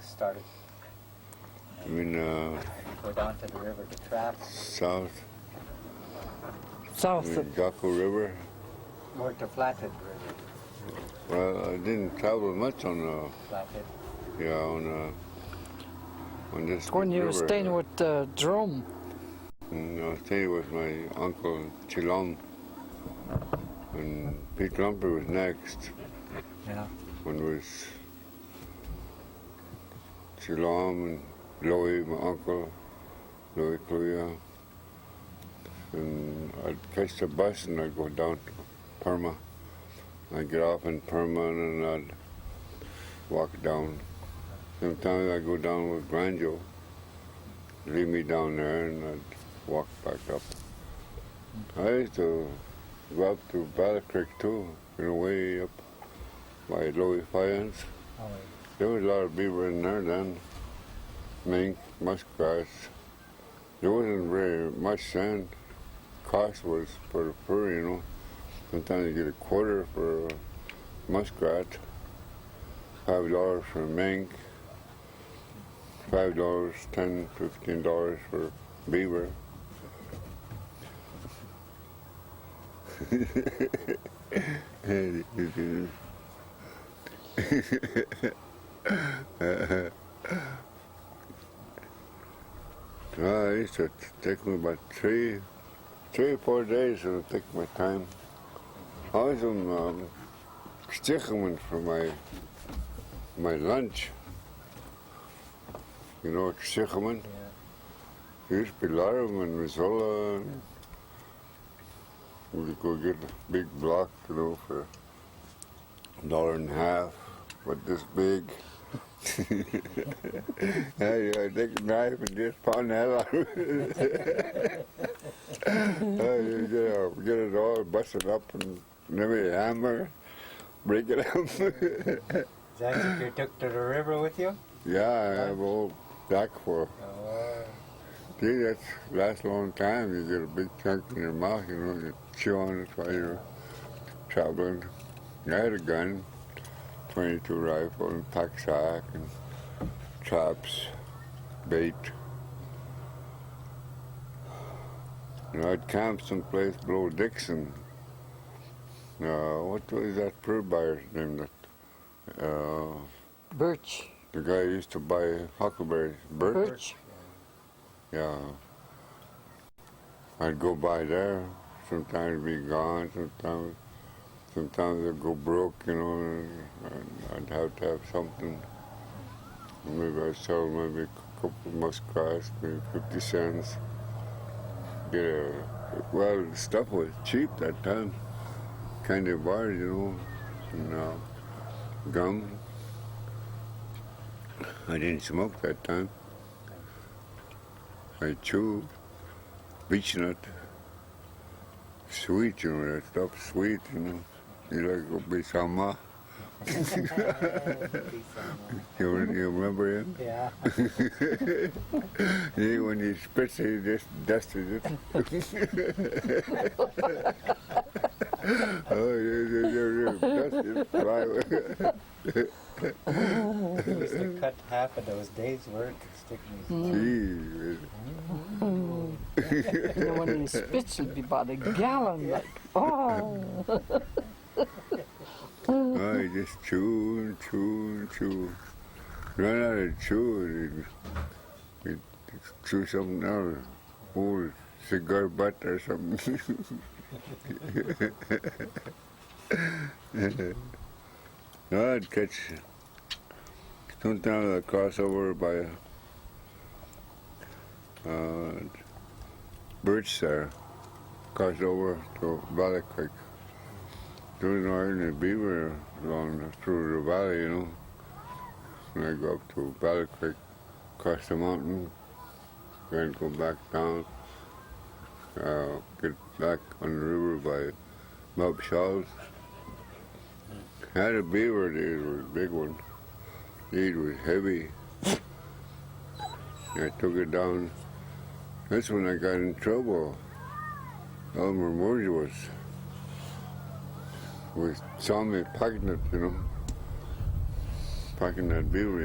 started? I mean, Go down to the river to trap. south, South I mean, Jocko River. More to Flathead River. Well, I didn't travel much on Flathead. on this when you were river. staying with Jerome. And I was staying with my uncle Chilom, and Pete Lumper was next. Yeah. When it was Chilom and Louie, my uncle, Louie Cullooyah. And I'd catch the bus and I'd go down to Perma. I'd get off in Perma and I'd walk down. Sometimes I'd go down with Granjo, leave me down there, and I'd walk back up. I used to go up to Battle Creek too, way up by Louie Fires. Oh, There was a lot of beaver in there then, mink, muskrats. There wasn't very much sand. Cost was for the fur, Sometimes you get a quarter for a muskrat, $5 for a mink, $5, $10, $15 for beaver. Well, it used to take me about three or 4 days to take my time. I was on stickman for my lunch. You know what stickman? yeah. There used to be a lot of them in Missoula. We'd go get a big block, for $1.50, but this big. I take a knife and just pound the hell out of it. You get it all busted up and maybe a hammer, break it up. Is that what you took to the river with you? Yeah, I have old back for. Oh, See, that lasts a long time. You get a big chunk in your mouth, you chew on it while you're traveling. I had a gun, 22 rifle, and pack sack, and traps, bait. I'd camp someplace below Dixon. What was that fur buyer's name? Birch. The guy who used to buy huckleberries. Birch. Yeah. I'd go by there. Sometimes be gone. Sometimes I'd go broke, and I'd have to have something. Maybe I'd sell maybe a couple of muskrats, maybe 50 cents. Well, the stuff was cheap that time. Candy bars, and gum. I didn't smoke that time. I chewed, beech nut, sweet, that stuff, sweet, You like to be sama. You remember him? yeah. When he spits it, he just dusted it. Dusted it. He used to cut half of those days' work and stick in his Gee, When he spits, it'd be about a gallon. I just chew. Run out of chew, he'd chew something else, old cigar butt or something. I'd catch, sometimes I'd cross over by Birch there, cross over to Valley Creek. There was no beaver along through the valley, When I go up to Battle Creek, cross the mountain, then go back down, get back on the river by Mob Shawls. Had a beaver, it was a big one. It was heavy. I took it down. That's when I got in trouble. Elmer Murray saw me packing it, packing that beaver,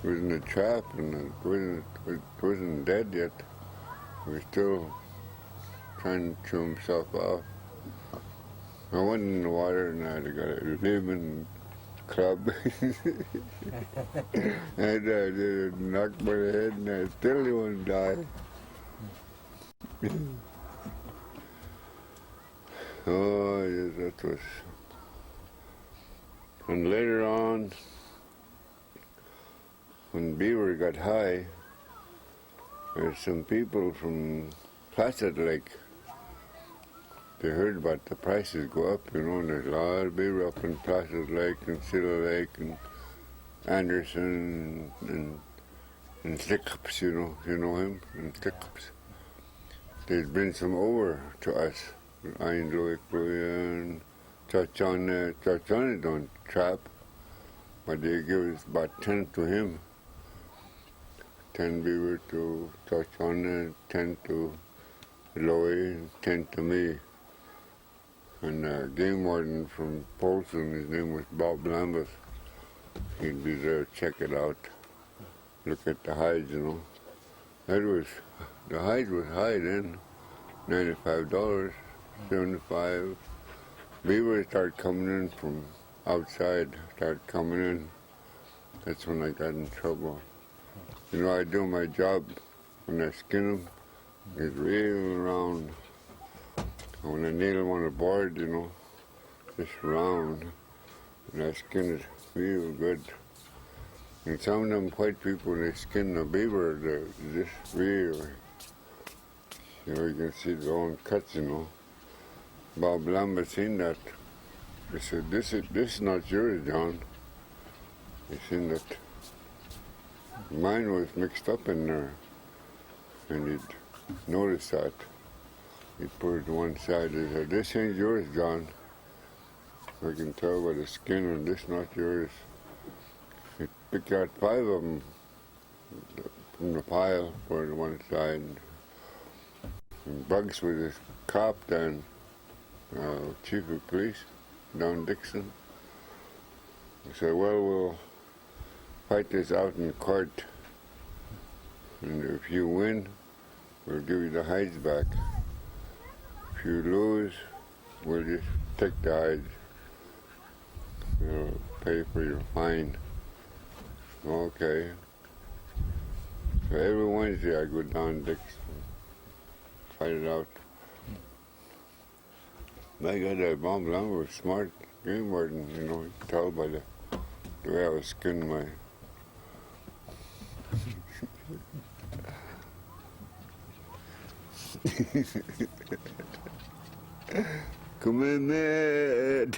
was in a trap and it wasn't dead yet. He was still trying to chew himself off. I went in the water and I got a living club. And I did knocked my head and I still didn't die. Oh, yes, that was. And later on, when beaver got high, there's some people from Flathead Lake. They heard about the prices go up, and there's a lot of beaver up in Flathead Lake and Silver Lake and Anderson and Stickups, you know him, and Stickups. They'd bring some over to us. I and Cullooyah and Chachane don't trap, but they give us about 10 to him. 10 beaver to Chachane, 10 to Loy, 10 to me. And game warden from Polson, his name was Bob Lambeth. He'd be there, check it out, look at the hides, The hide was high then, $95, $75. Beavers started coming in from outside, That's when I got in trouble. I do my job. When I skin them, it's real round. And when I nail them on a board, it's round. And I skin it real good. And some of them white people, when they skin the beaver, they're just real. You can see their own cuts, Bob Lambert seen that. He said, this is not yours, John. He seen that mine was mixed up in there. And he'd noticed that. He'd put it to one side. He said, this ain't yours, John. I can tell by the skin, and this not yours. He'd pick out 5 of them from the pile, put it to one side. And Bugs was his cop then, chief of police, down Dixon. He said, well, we'll fight this out in court, and if you win, we'll give you the hides back. If you lose, we'll just take the hides. We'll pay for your fine. Okay. So every Wednesday I go down Dixon, fight it out. I got that Bob Lambert was smart game warden, you could tell by the way I was skinning my. Come in, man.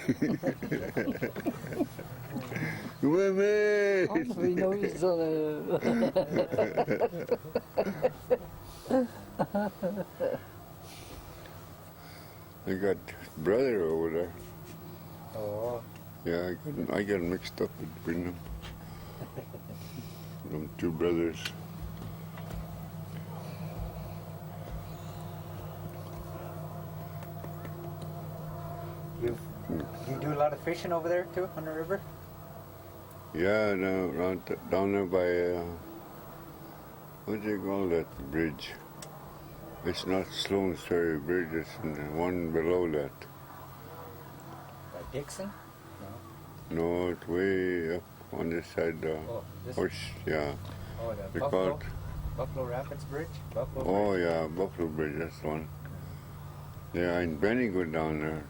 Come in, man. We know he's I got brother over there. Oh. Yeah, I got mixed up between them. Them 2 brothers. You do a lot of fishing over there too, on the river? Yeah, down there by, what do you call that bridge? It's not Sloan's Ferry Bridge, it's the one below that. By Dixon? No, it's way up on this side, this? Yeah. Oh, the They call Buffalo Rapids Bridge? Oh, yeah, Buffalo Bridge, that's the one. Yeah, and Benny go down there.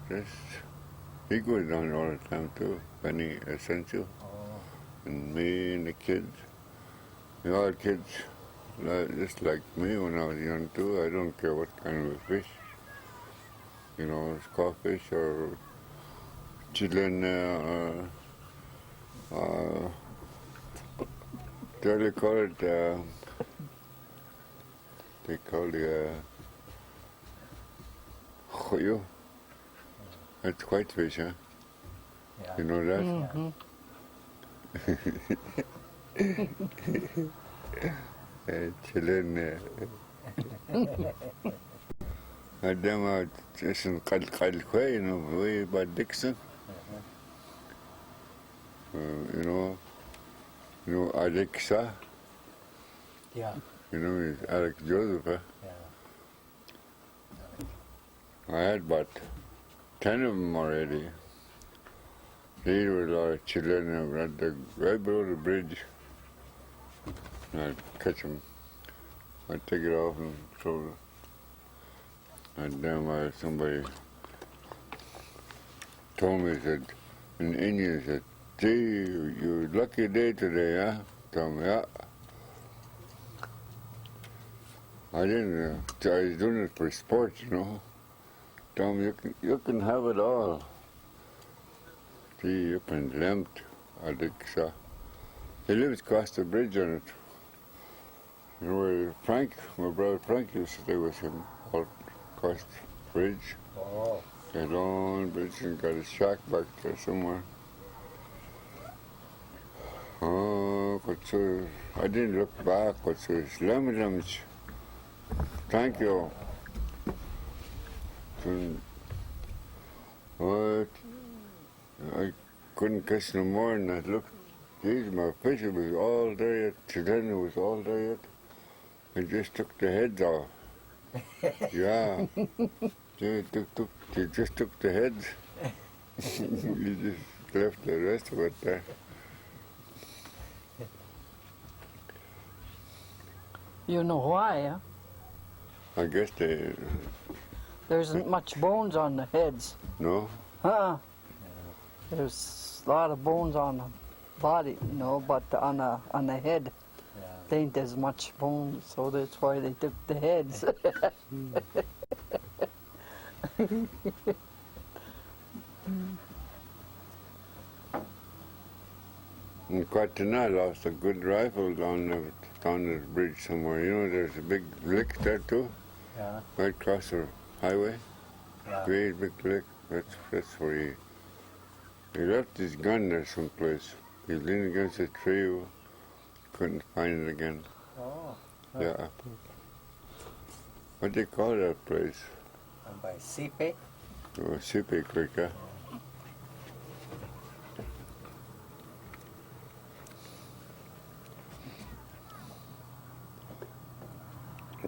He goes down there all the time too. Benny Essential. Oh. And me and the kids. The other kids, just like me when I was young too. I don't care what kind of a fish. It's crawfish or chitlin, they call it, they call the Cullooyah. That's whitefish, huh? Yeah. You know that? Chilling. Them just in Cullooyah, way by Dixon. You know Alexa? Yeah. You know, he's Alex Joseph, eh? Yeah. I had about 10 of them already. There were a lot of children right below the bridge. And I'd catch them. I'd take it off and throw it. And then somebody told me, said, in Indian, said, gee, you lucky day today, huh? Told me, yeah. I didn't, I was doing it for sport, you know. Told me, you can have it all. Gee, you can limp, Alexa. He lives across the bridge on it. You know where Frank, my brother Frank used to stay with him, all across the bridge. Oh. That long bridge and got a shack back there somewhere. Oh, I didn't look back, but it's lemons. Thank you. What? I couldn't catch no more, and I looked. Geez, my fish was all there yet. Today was all there yet. I just took the heads off. Yeah. You just took the heads. You just left the rest of it there. You know why, huh? I guess they. There isn't much bones on the heads. No? Huh? There's a lot of bones on the body, you know, but on the head, Yeah. there ain't as much bones, so that's why they took the heads. And quite tonight, I lost a good rifle down the bridge somewhere. You know, there's a big lick there too, Yeah. right across the highway. Yeah. Great big lick. That's where he left his gun there someplace. He leaned against a tree, couldn't find it again. Oh. Yeah. What do you call that place? And by Sipe. Oh, Sipe Creek, huh?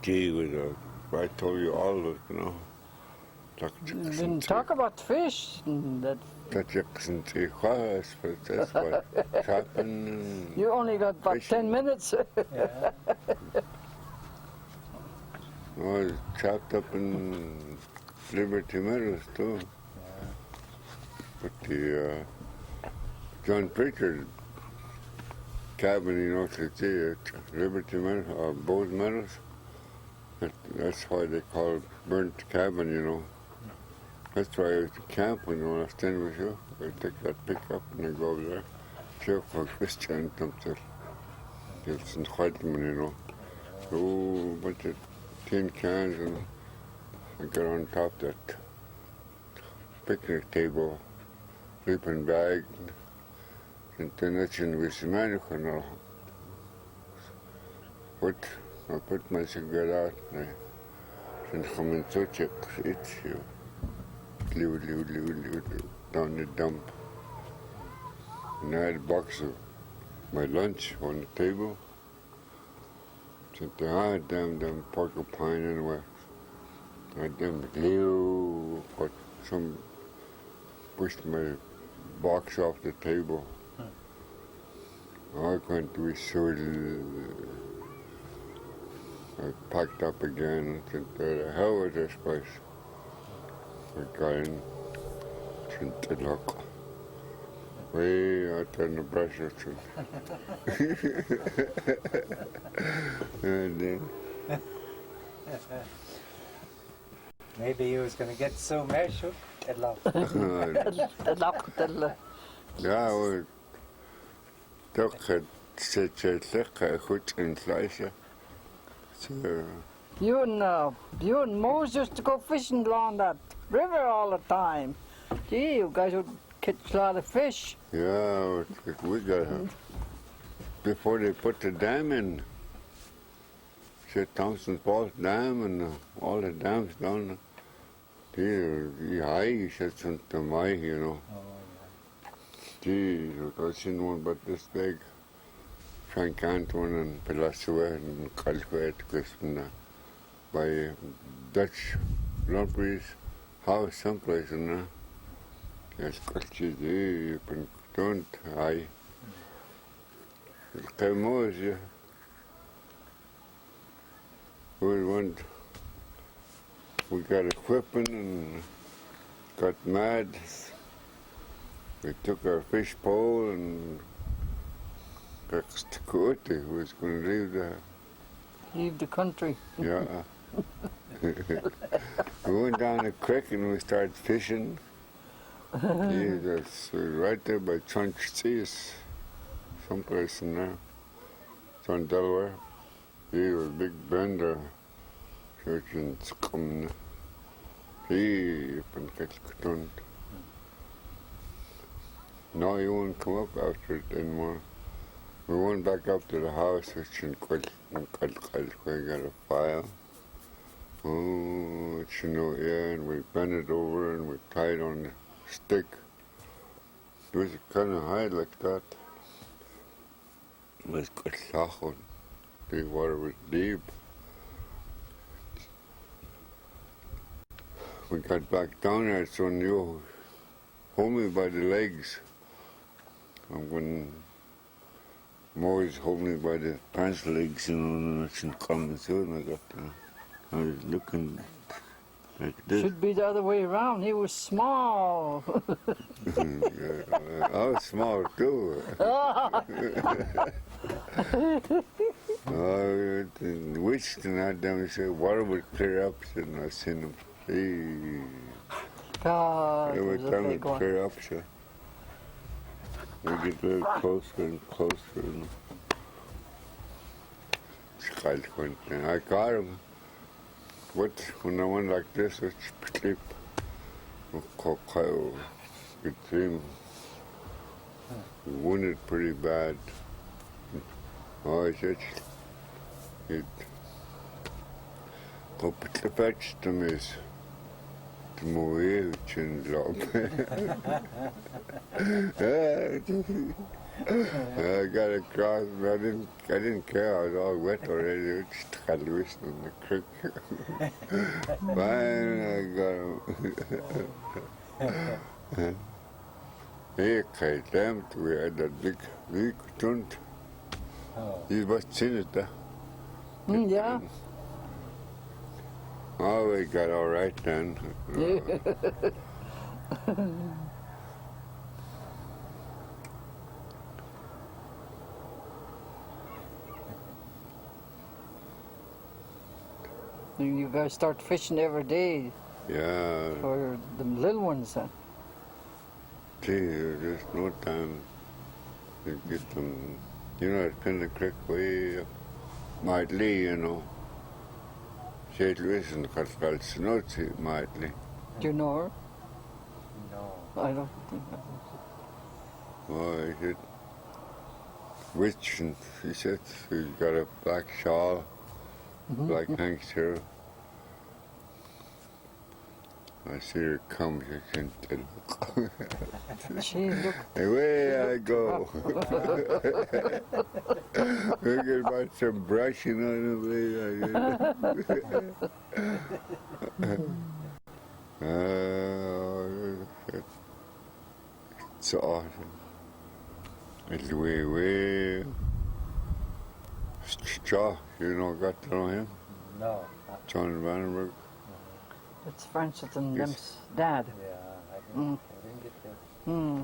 Gee, I told you all of it, you know. Didn't talk about fish. And that That you can see Juarez, but that's what happened. you only got about Fishing. 10 minutes. Yeah. I was chopped up in Liberty Meadows too. Yeah. But the John Pritchard cabin, you know, to see at Liberty Meadows, or Bowes Meadows. That's why they call it burnt cabin, you know. That's why I used to camp when I was staying with you. I take that pickup and I go over there. Check for Christian something. It's in Whiteman, you know. Oh, bunch of tin cans, and I got on top of that picnic table, sleeping bag, and then that's in Wismanic, and I put my cigarette out, and I come in so check, it's you. Down the dump. And I had a box of my lunch on the table. Said, damn porcupine anyway. I damn glue, but some pushed my box off the table. I can't be so. I packed up again and said, the hell with this place. I got in, to look way out there in the brushes. And then, Maybe he was going to get so measured. ja, we toch het lekker goed in vleesje. So, You and Mose used to go fishing along that river all the time. Gee, you guys would catch a lot of fish. yeah, we got before they put the dam in. Said Thompson Falls Dam and all the dams down. The high said something high, you know. Oh, Geez, I've seen one but this big. Frank Antoine and Pelasua and Cullooyah by Dutch Lumpreys house someplace in there. Yes, you can don't I. Yeah. We got equipment and got mad. We took our fish pole and Cullooyah was going to Leave the country. yeah. We went down the creek and we started fishing. That's right there by Chunch Seas, someplace in there. It's on Delaware. He was a big bender. Church and Scum. He and No, he won't come up after it anymore. We went back up to the house, which in we got a file. Oh, yeah, and we bent it over and we tied on the stick. It was kind of high like that. It was good sachon. The water was deep. We got back down there, so you hold me by the legs. I'm going Maury's hold me by the pants legs, and I shouldn't come through, and I was looking like this. Should be the other way around. He was small. Yeah, I was small too. I wished and I them say water would clear up, and I seen them. God, Every it was a time it big one. clear up, so we get very closer and closer. And I got him. When I went like this, it's sleep. Good dream. Wounded pretty bad. Oh, it's it. Go put the patch to miss. To move chin job. I got across, but I didn't care. I was all wet already. Just got loose in the creek. Fine, I got him. Hey, damn, we had that big tunt. You must seen it, huh? Yeah. Oh, we got all right then. You guys start fishing every day Yeah. for the little ones. Huh? Gee, there's no time to get them. You know, it's in the creek way up Lee, you know. St. Louis and Cartwell Snowsy, Lee. Do you know her? No. I don't think I Oh, I said, witch, and she said, she's got a black shawl, black handkerchief. I see her come, she can't tell. Gee, look. Away I go. We get about some brushing on the way. It's awesome. It's way. Shaw, you know, got to know him? No. John Vandenberg. It's Francis and Yes. them's dad. Yeah, I didn't get there. Hmm.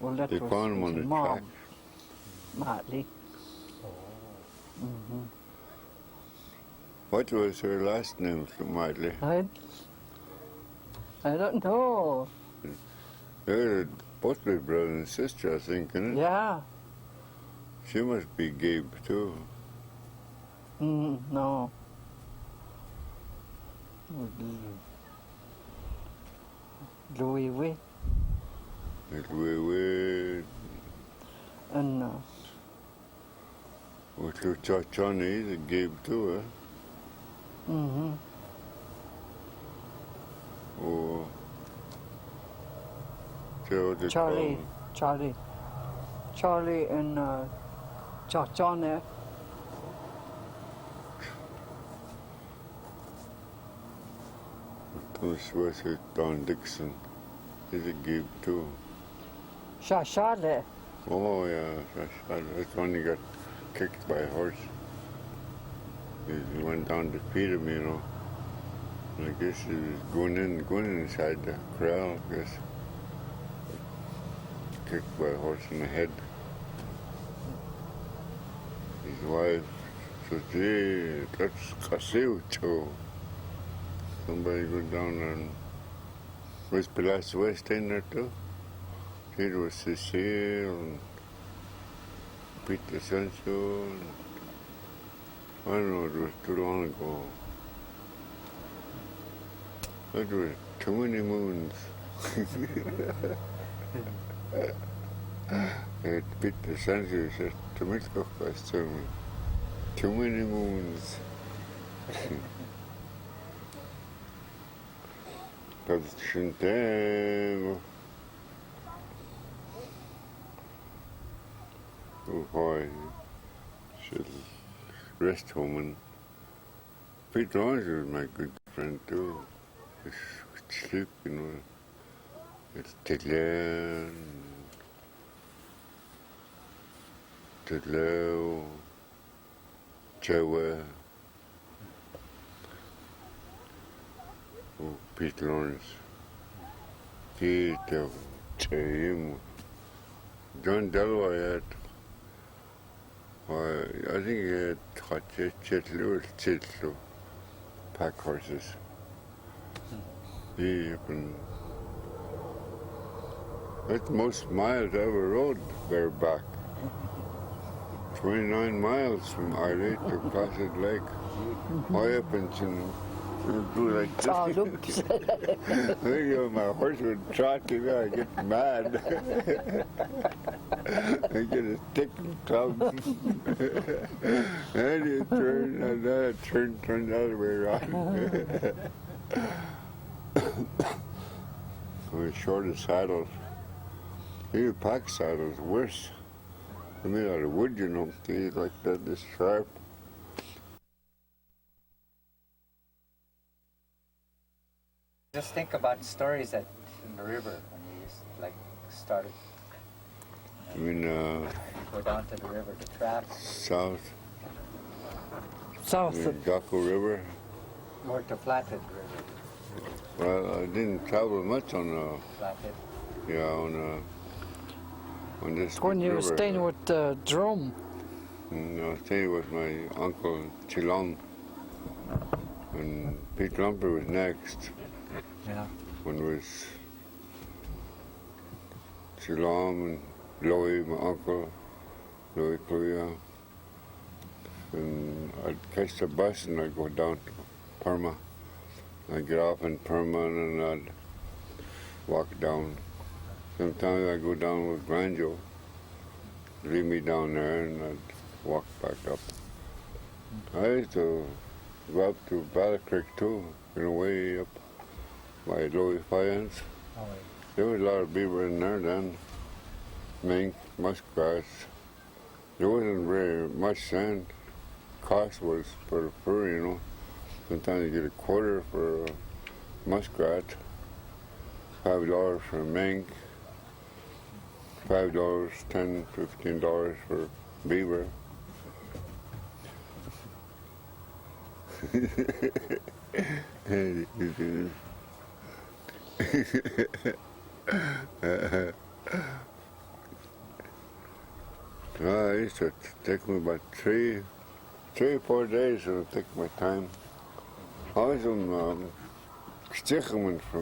Well, that They was found him on his the mom, track. Martley. Oh. What was her last name, Martley? I don't know. They're both my brother and sister, I think, isn't it? Yeah. She must be Gabe, too. No. Louis Way. We And with your Johnny, the Gabe, too, Oh. So they Charlie. call- Charlie. Charlie and Johnny. Thomas Wesley, Don Dixon. He's a Gabe too. Charlie. Oh yeah, that's when he got kicked by a horse. He went down to feed him, you know. And I guess he was going inside the corral, I guess. Kicked by a horse in the head. His wife said, "Hey, that's Casucho." Somebody go down and was Pilas West in there too. It was Cecile and Peter Sancho. And I don't know, it was too long ago. It was too many moons. Peter Sancho said, too many moons. That's Shintego. Oh boy, she'll rest home. And Pete Lawrence was my good friend too. He would sleep, you know. It's Tidley, Chewa. Oh, Pete Lawrence. Peter, Tim. John Delroy had, I think he had Chitlu pack horses. He been, that's the most miles I ever rode bareback. 29 miles from Arlee to Placid Lake. High up and do like this. Oh, oops. You know, my horse would trot to me, I get mad. I get a stick and club. And you turn, and then it turn the other way around. We short of saddles. Even pack saddles, worse. I mean, out of wood, you know, they like that, this sharp. Just think about stories in the river when you started. I mean, Go down to the river to trap. south, South of Jocko River. Or to Flathead River. Well, I didn't travel much on Flathead. on this when you were river. staying with Drum. And I was staying with my uncle Chilom, and Pete Lumper was next. Yeah. When it was Chilom and Louie, my uncle, Louie Cullooyah. And I'd catch the bus and I'd go down to Perma. I'd get off in Perma and I'd walk down. Sometimes I'd go down with Granjo, leave me down there, and I'd walk back up. I used to go up to Battle Creek too, way up by Louie Fires. Oh, wait. There was a lot of beaver in there then. Mink, muskrats. There wasn't very much sand. Cost was for the fur, you know. Sometimes you get a quarter for a muskrat, $5 for a mink, $5, $10, $15 for beaver. Well, I used to take me about three or 4 days to take my time. I was on stickman for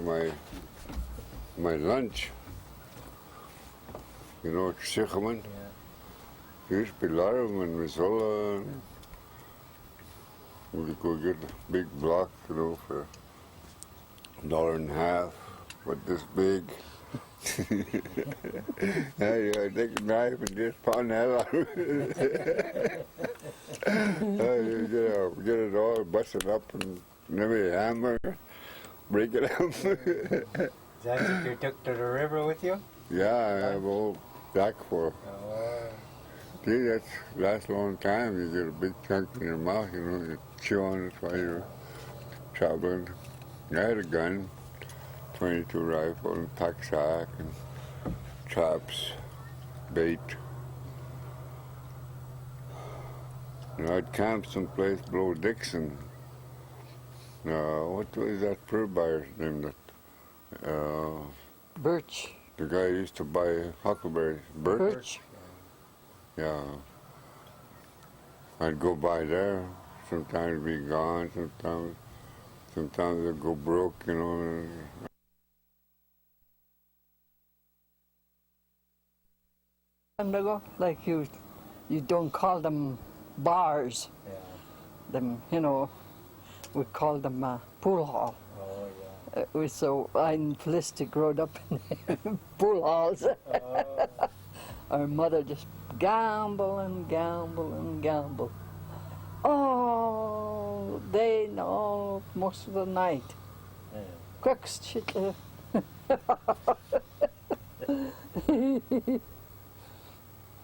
my lunch. You know stickman? Yeah. There used to be a lot of them in Missoula. We'd go get a big block, for $1.50, but this big. I take a knife and just pound the hell out of it. Get it all, bust it up, and maybe a hammer, break it up. Is that what you took to the river with you? Yeah, I have all Jack full. Oh, See, that's lasts a long time. You get a big chunk in your mouth, you know, you chew on it while you're traveling. I had a gun, 22 rifle, and pack sack, and traps, bait. You know, I'd camp someplace below Dixon. What was that fur buyer's name? That Birch. the guy who used to buy huckleberries. Birch? Birch. Yeah. I'd go by there. Sometimes it'd be gone. Sometimes it'd go broke, you know. And they go, like you don't call them bars. yeah. Them, you know, we call them pool hall. Oh, yeah. So I and Felicity growed up in pool halls. Oh, Our mother just gamble and gamble and gamble. All day and all most of the night. yeah. Quick shit.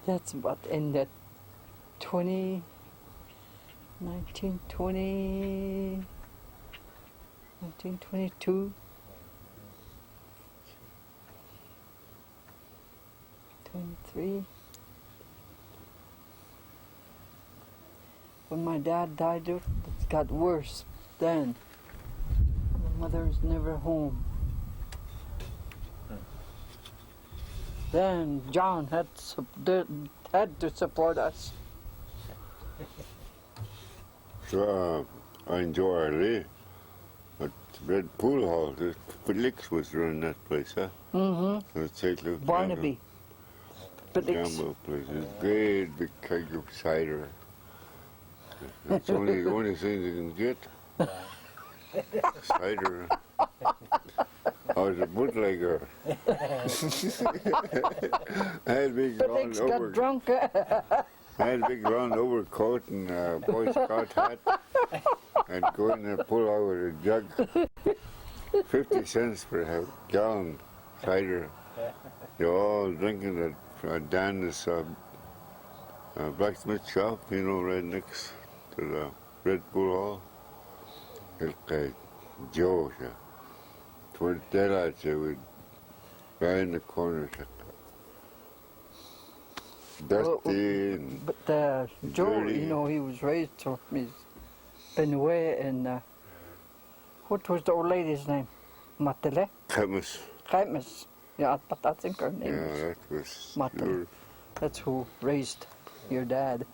That's what in the 1922, 23. When my dad died, it got worse then. My mother's never home. Then John had to support us. So I enjoy Arlee. But Red Pool Hall, the Felix was running that place, huh? Mm-hmm. The St. Louis Barnaby. But it's, Gamble place. It's a great big keg of cider. It's only the only thing you can get. Cider. I was a bootlegger. I had a big but round it's got over. drunk. I had a big round overcoat and a Boy Scout hat. I'd go in and pull out with a jug. 50 cents for a gallon cider. They're all drinking at Dan's blacksmith shop, you know, right next to the Red Bull Hall. This guy, Joe, towards daylight, we'd right in the corner. Dusty and But Joe, dirty. you know, he was raised to, he's been away in, what was the old lady's name? Matele? chemist. Kaimus. Yeah, but I think her name Yeah, was. that was Martin. your That's who raised your dad.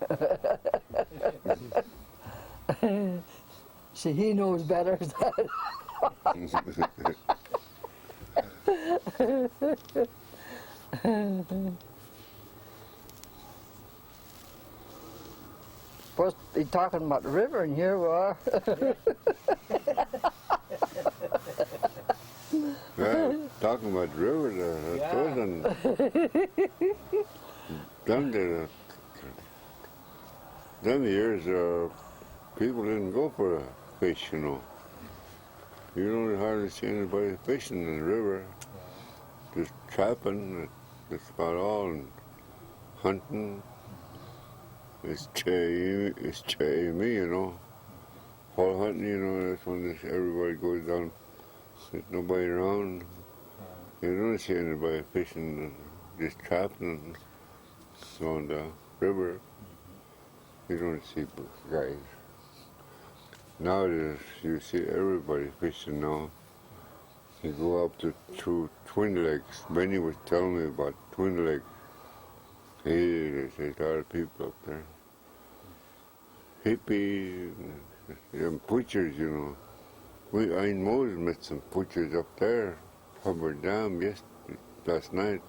See, he knows better than Supposed to be talking about the river, and here we are. Yeah, talking about river, Yeah. them years, people didn't go for a fish, you know. You don't hardly see anybody fishing in the river. Just trapping, that's about all, and hunting. It's me, you know. Fall hunting, you know, that's when everybody goes down. There's nobody around. You don't see anybody fishing, just trapping, on the river. You don't see guys. Nowadays, you see everybody fishing now. You go up to Twin Lakes. Benny was telling me about Twin Lakes. There's a lot of people up there. Hippies and butchers, you know. I in Moses met some butchers up there, Hubbard Dam, last night.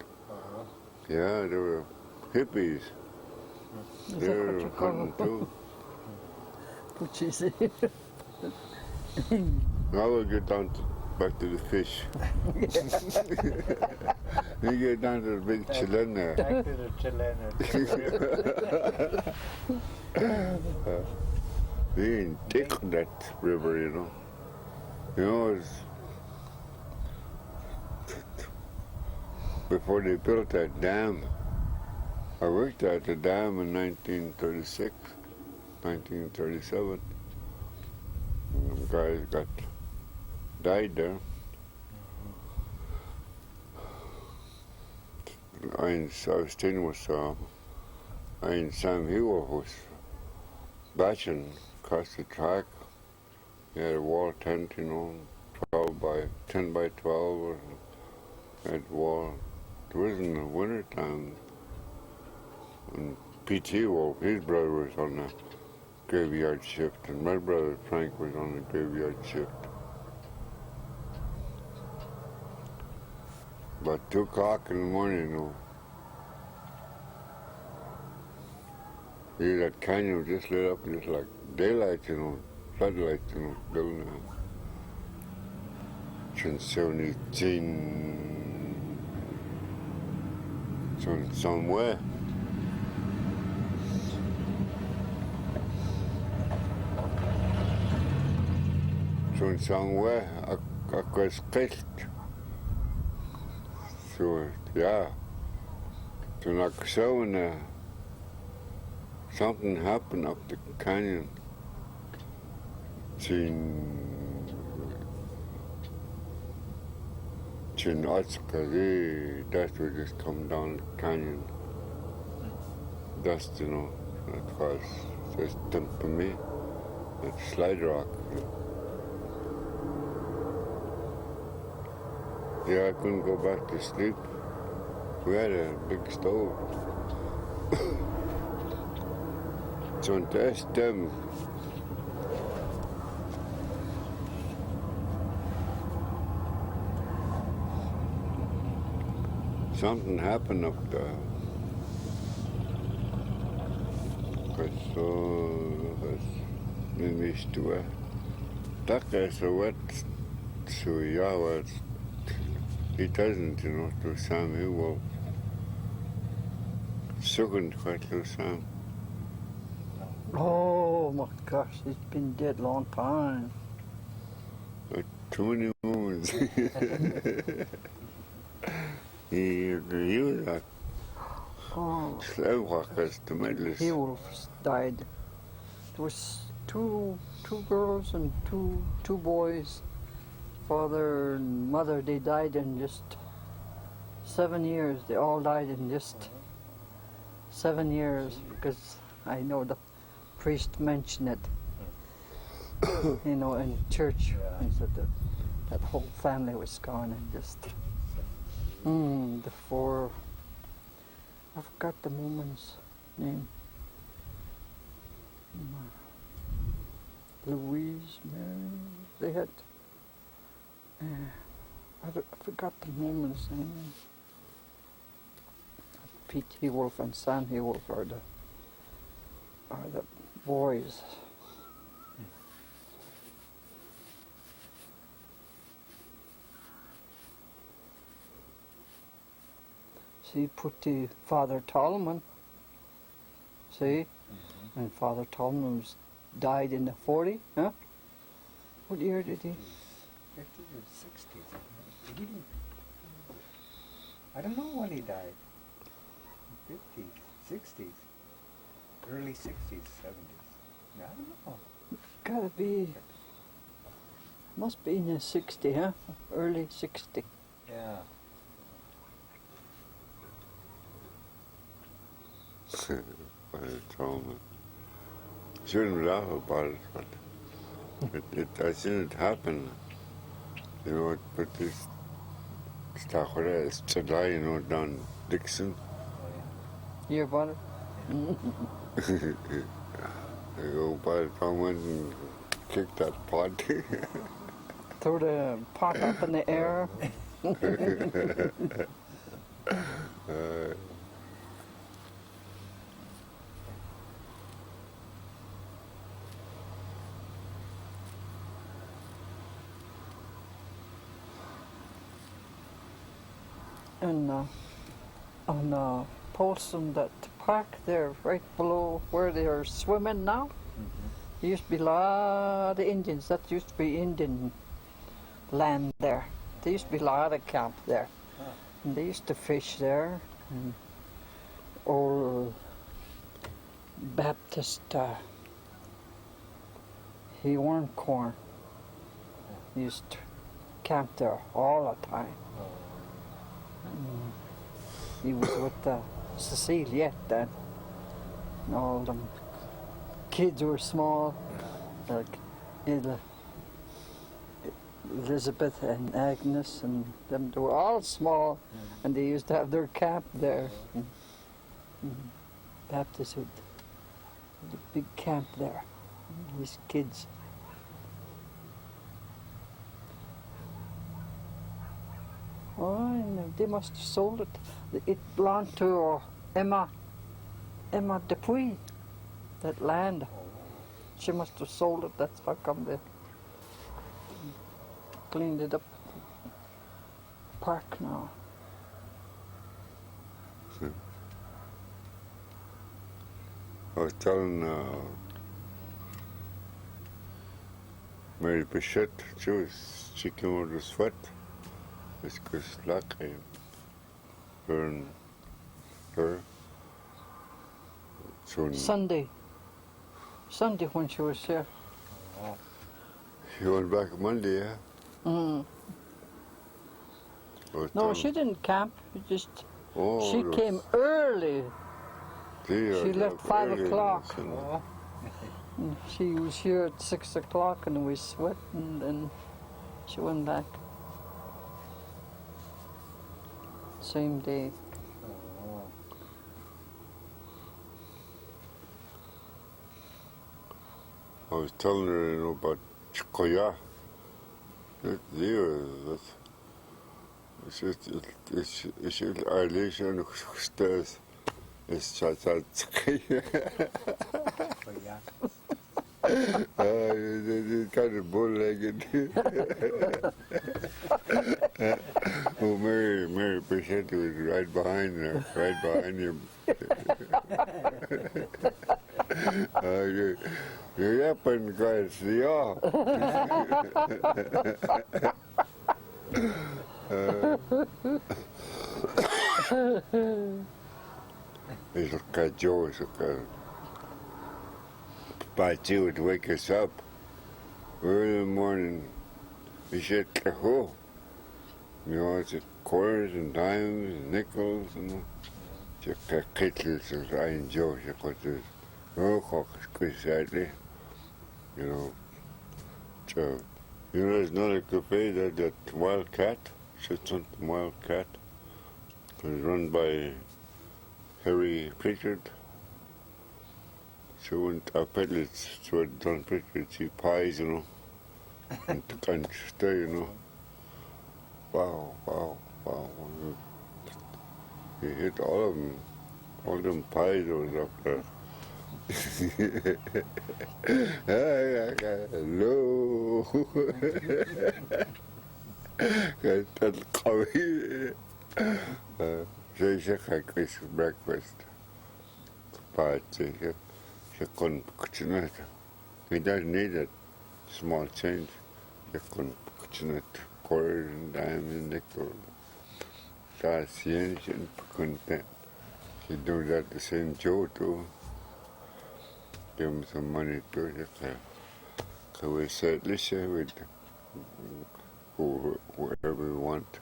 Yeah, they were hippies. Is They that were what you call hunting them? too. Which is it? Now we'll get back to the fish. We get down to the big Chilena. Back to the Chilena. We ain't thick on that river, you know. You know, it's before they built that dam, I worked at the dam in 1936, 1937. And them guys died there. I was staying with Sam Hewer was batching across the track. He had a wall tent, 10 by 12 or had wall. It was in the winter time. And P.T. Wolf, his brother was on the graveyard shift, and my brother Frank was on the graveyard shift. About 2 o'clock in the morning, that canyon was just lit up just like daylight, floodlights, building a somewhere. Somewhere, across Christ. So, yeah. So, like, so when something happened up the canyon. Chin Otsuka, dust would just come down the canyon. Dust, that was just for me. It's slide rock. Yeah, I couldn't go back to sleep. We had a big stove. So to ask them, something happened up there. Maybe to that guy's so wet, so yeah, he doesn't, to Sam, he will. Second quite to Sam. Oh my gosh, he's been dead long time. Like 20 moments. He was a slave worker, the medalist. He died. There was two girls and two boys. Father and mother, they died in just 7 years. They all died in just 7 years, because I know the priest mentioned it, in church. He said that whole family was gone, and just the 4. I forgot the woman's name. Louise, Mary. They had. I forgot the woman's name. P.T. Wolf and Sam He Wolf are the boys. See, put the Father Tolman. See, and Father Tolman died in the 40. Huh? What year did he? 50s or 60s. I don't know when he died. 50s, 60s, early 60s, 70s. I don't know. Gotta be. Must be in the 60, huh? Early 60. Yeah. Father Tolman. Shouldn't laugh about it, but I seen it happen. But this Stachora is today, down Dixon. Hear about it? I go by the time went and kicked that pot. Throw the pot up in the air. And on Polson, that park there, right below where they are swimming now, there used to be a lot of Indians. That used to be Indian land there. There used to be a lot of camp there. And they used to fish there. And old Baptist, he owned corn. He used to camp there all the time. He was with Cecilia then. And all them kids were small, like Elizabeth and Agnes and them. They were all small, and they used to have their camp there. Baptist with the big camp there. These kids. Oh, and they must have sold it. It belonged to Emma Dupuy, that land. She must have sold it. That's how come they cleaned it up. Park now. I was telling Mary Bichette, she came out of sweat. It's because luck came. Her and her. So Sunday when she was here. she went back Monday, yeah? Mm. No, she didn't camp. She came early. She left 5 o'clock. She was here at 6 o'clock and we sweat, and then she went back. Same day. I was telling her, about Cullooyah. It's Arlee, she stairs. It's kind of bull-legged. Oh, Mary Bichette was right behind her, right behind him. You're up and guys, yeah. It's like Joe, it's like Patsy would wake us up early in the morning. He said, oh, it's quarters and dimes and nickels and just kittles as I enjoy. Oh, sadly, So, there's another cafe there, that Wildcat, sits on the Wildcat. It's run by Harry Pritchard. So when I peddled, so I'd done Pritchard, see pies, and stay, Wow. He hit all of them. All them pies that was up there. Hello. That's coffee. So he said, breakfast. Patsy, she couldn't kitchen it. He doesn't need it. Small change. She couldn't kitchen it. Quarters and dimes and nickel. That's the ancient content. She do that to St. Joe too. Give him some money too. So we said, listen, with whoever we want.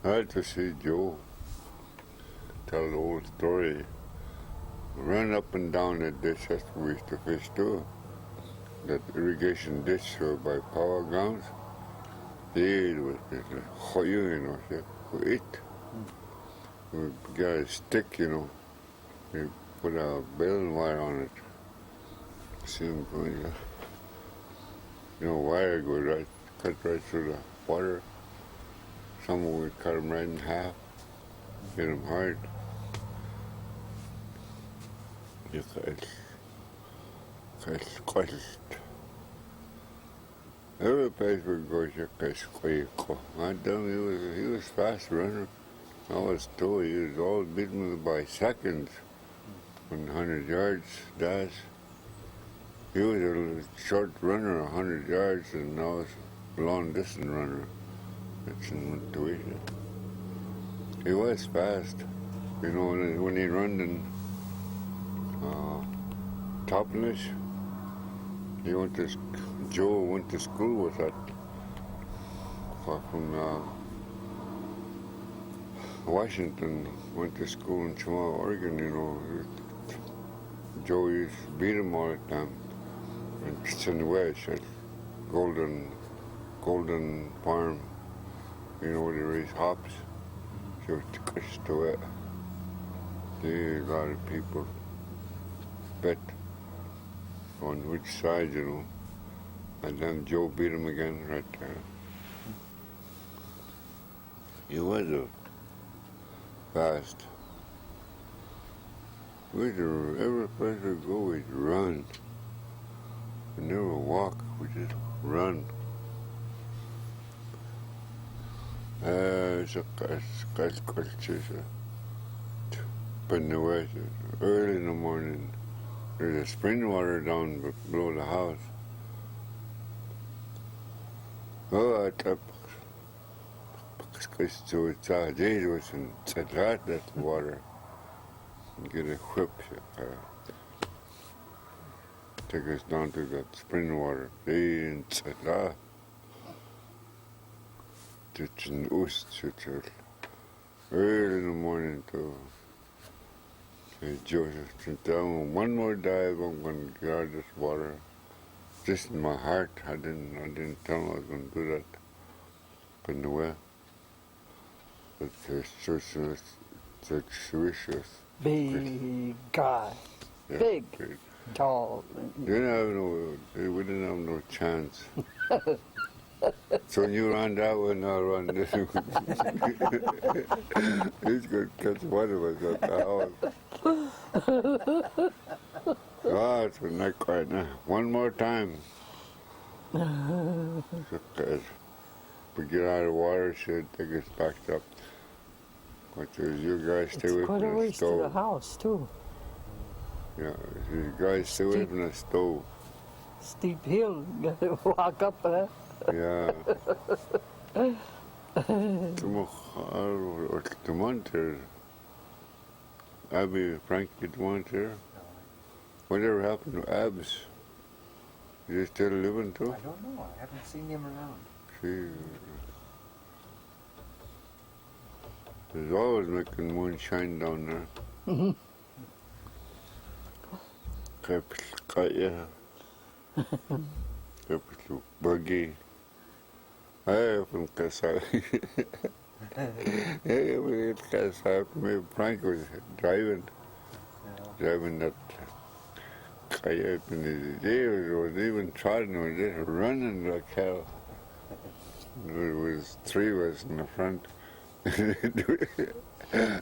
I had to see Joe tell the old story. Run up and down that ditch, that's where we used to fish too. That irrigation ditch by power grounds. It was we eat. We got a stick, we put a baling wire on it. See them going, wire goes right, cut right through the water. Some we cut them right in half, hit them hard. It's quite. Every place we go, he was fast runner. I was told he was always beating me by seconds. 100 yards dash. He was a short runner, 100 yards, and I was a long distance runner. It's intuition. He was fast. When he run in topless. Joe went to school with that. From Washington, went to school in Chemung, Oregon, you know. Joe used to beat him all the time. And it's in the West, at Golden Farm, you know, where they raise hops. So it's to it. A lot of people bet on which side, you know. And then Joe beat him again right there. He was fast. Every place we go, we'd run. We never walk, we just run. It's a culture. But in the West, early in the morning, there's a spring water down below the house. Oh, I thought, because it's a lot of water. And get a whip, take us down to that spring water. It's a lot. It's an early in the morning too. Joseph, down one more dive, I'm going to get out of this water. Just in my heart, I didn't tell him I was going to do that. But in the way, it's vicious. Big guy. Yeah, Big. Tall. We didn't have no chance. So when you run that one, I'll run this one. He's going to catch one of us at the house. Oh, it's not quite now. One more time. We get out of the water, should take us back up. But you guys stay away from the stove. It's quite a ways to the house, too. Yeah, you guys stay away from the stove. Steep hill, you gotta walk up that. Yeah. Tomorrow, Abby, Frankie, Monter. Whatever happened to Abs? Is he still living too? I don't know. I haven't seen him around. He's always making moonshine down there. Kaya. Capital buggy. Hey, from Kasai. Hey, we had Kasai. Maybe Frank was driving that Kaya, and he was even trotting, was just running like hell. There was three of us in the front.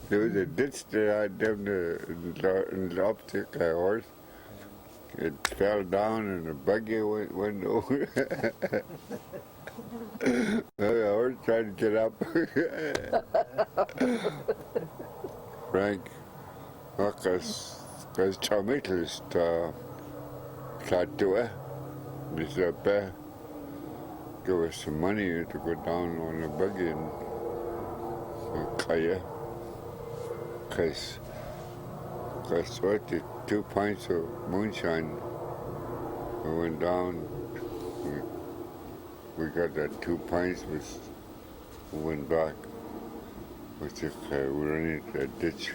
There was a ditch there, I had them in the opposite horse. It fell down and the buggy went over. The horse tried to get up. Frank, because Chamitas to give us some money to go down on the buggy and Kaya. Because what, 2 pints of moonshine, we went down, we got that 2 pints, we went back, we were in that ditch.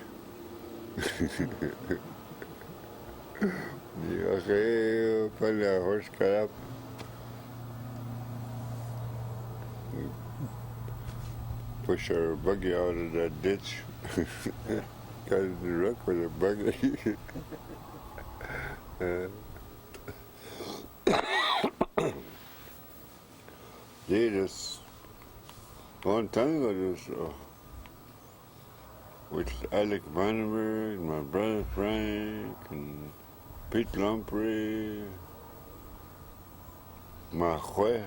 Okay, finally our horse got up. Push our buggy out of that ditch. Got in the ruck with a buggy. This long time ago, with Alec Vandenberg, my brother Frank, and Pete Lamprey, Mahue,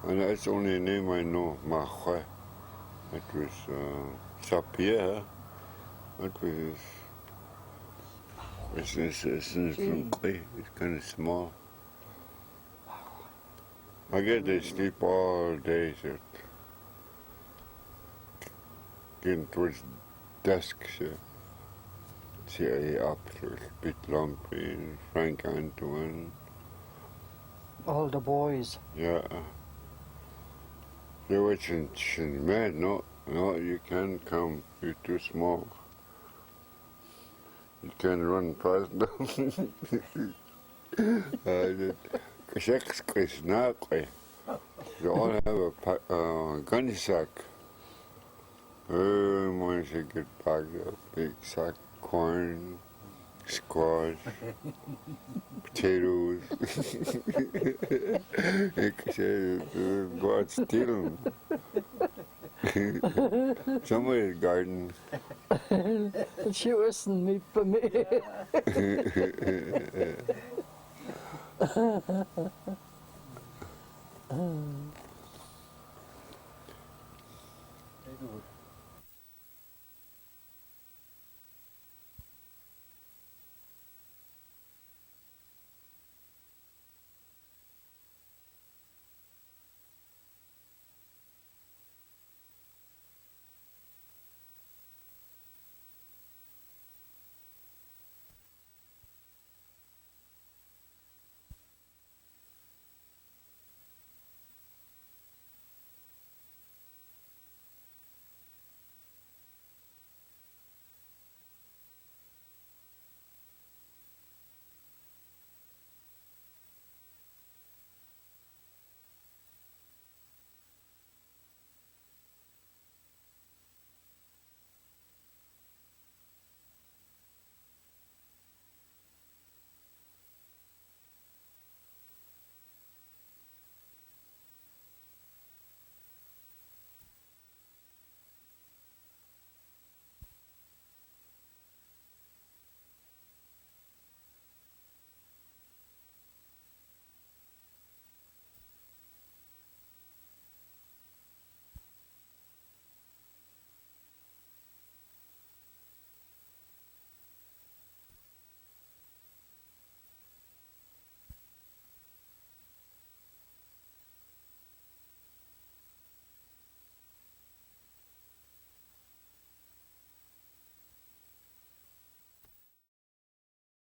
and that's the only name I know, Mahue. That was Sapia. That was it's kind of small. I guess they sleep all day, so getting towards dusk, so CIA officers, Pete Lumpy, Frank Antoine. All the boys. Yeah. They were man, no, you can't come. You're too small. You can't run fast enough. They all have a gun sack. Every morning they get packed up, big sack, corn, squash, potatoes. They say, go out steal them. Somebody's garden. She wasn't meat for me. Maybe we'll